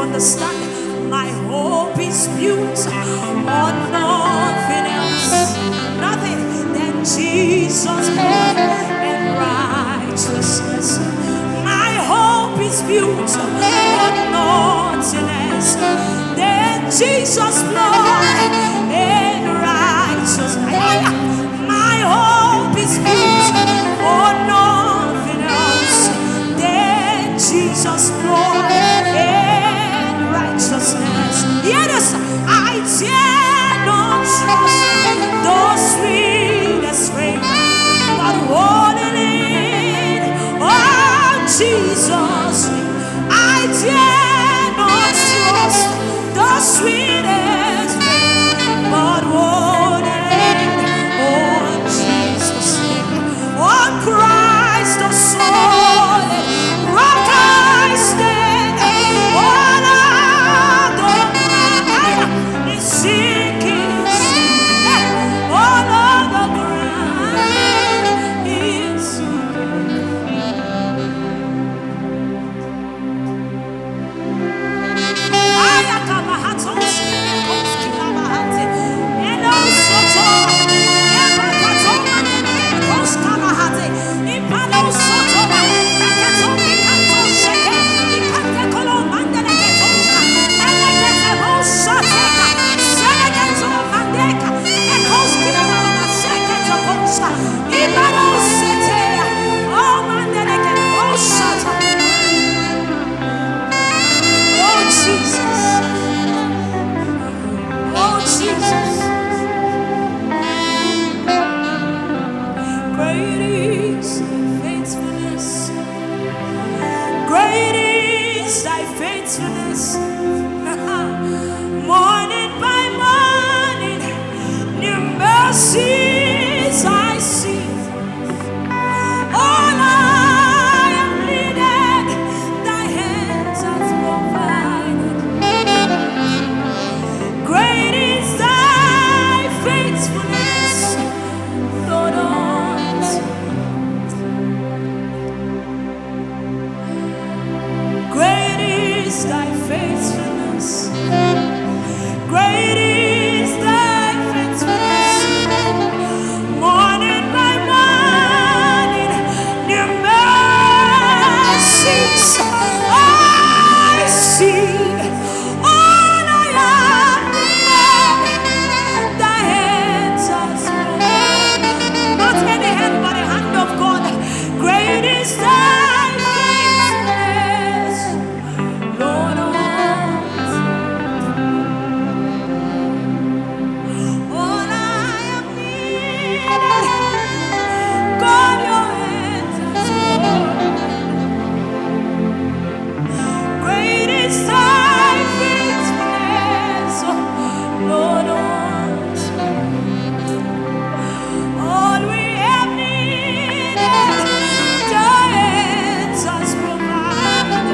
Understand, my hope is built on nothing else, nothing than Jesus' blood and righteousness. My hope is built on nothing else than Jesus' blood and righteousness. My hope is built on nothing else than Jesus' blood and righteousness. Yes, I dare not trust those sweetest frame, but only in Jesus. I dare not trust the sweetest frame, but only in Jesus' name. On Christ the solid rock I stand. All other ground is sinking. All other ground is sinking. Morning by morning, new mercies I see. All I have needed, thy hands have provided. Great is thy faithfulness, Lord, unto me. Great is thy faithfulness. Great is thy faithfulness. Morning by morning, new mercies I see. All I have needed, thy hands has provided. Not any hand, but the hand of God. Great is thy faithfulness, Lord. All I have needed, God, your hands has provided. Great is thy faithfulness, Lord, unto me. All we have needed, thy hands has provided.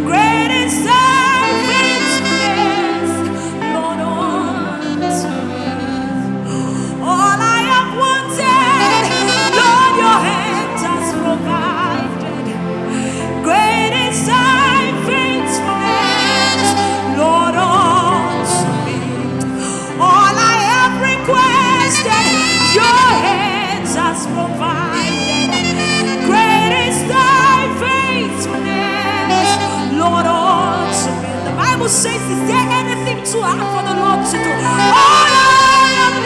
Great is thy faithfulness, Lord, unto me. All I have wanted, Lord, your hand has provided. Great is thy faithfulness, Lord, unto me. All I have requested, your hands has provided. Great is thy faithfulness, Lord, unto me. The Bible says, is there anything too hard for the Lord to do? All I have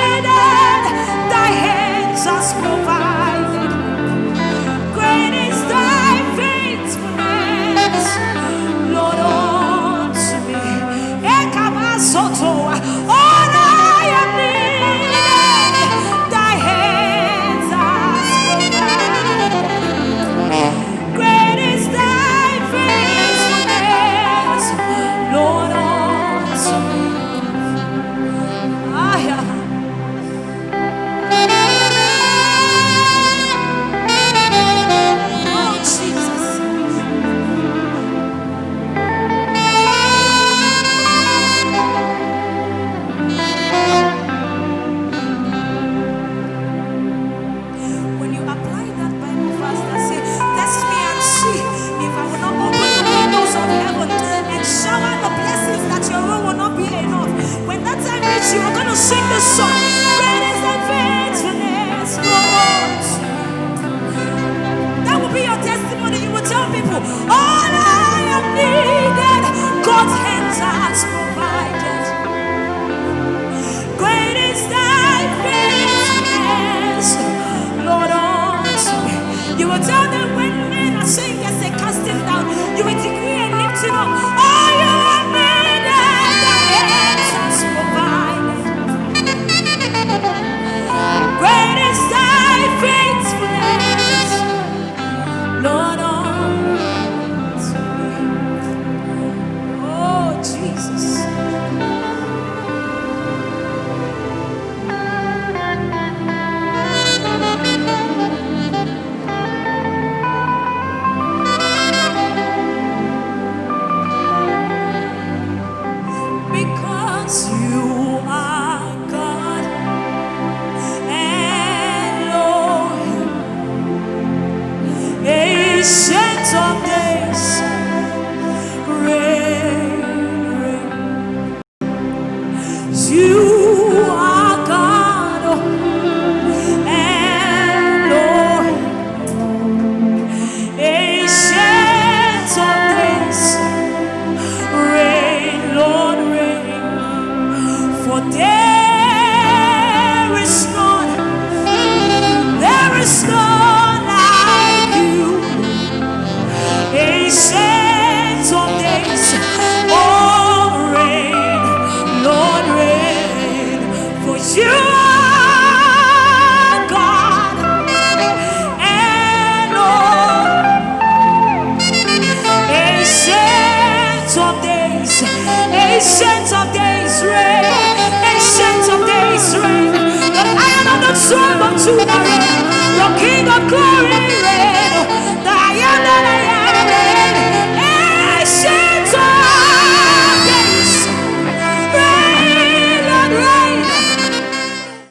sing this song. Great is thy faithfulness, Lord. That will be your testimony. You will tell people, all I have needed, God's hands has provided. Great is thy faithfulness, Lord, unto me. You will tell them when men are saying yes, they cast him down. You will decree and lift him up. All you have needed, thy hands has provided. Great is thy faithfulness, Lord, unto me. Oh, Jesus. Because you are God and Lord, ancient of days, reign. You are God and Lord, ancient of days, reign, Lord, reign. For there is none like you, ancient of days. Oh, reign, Lord, reign. For you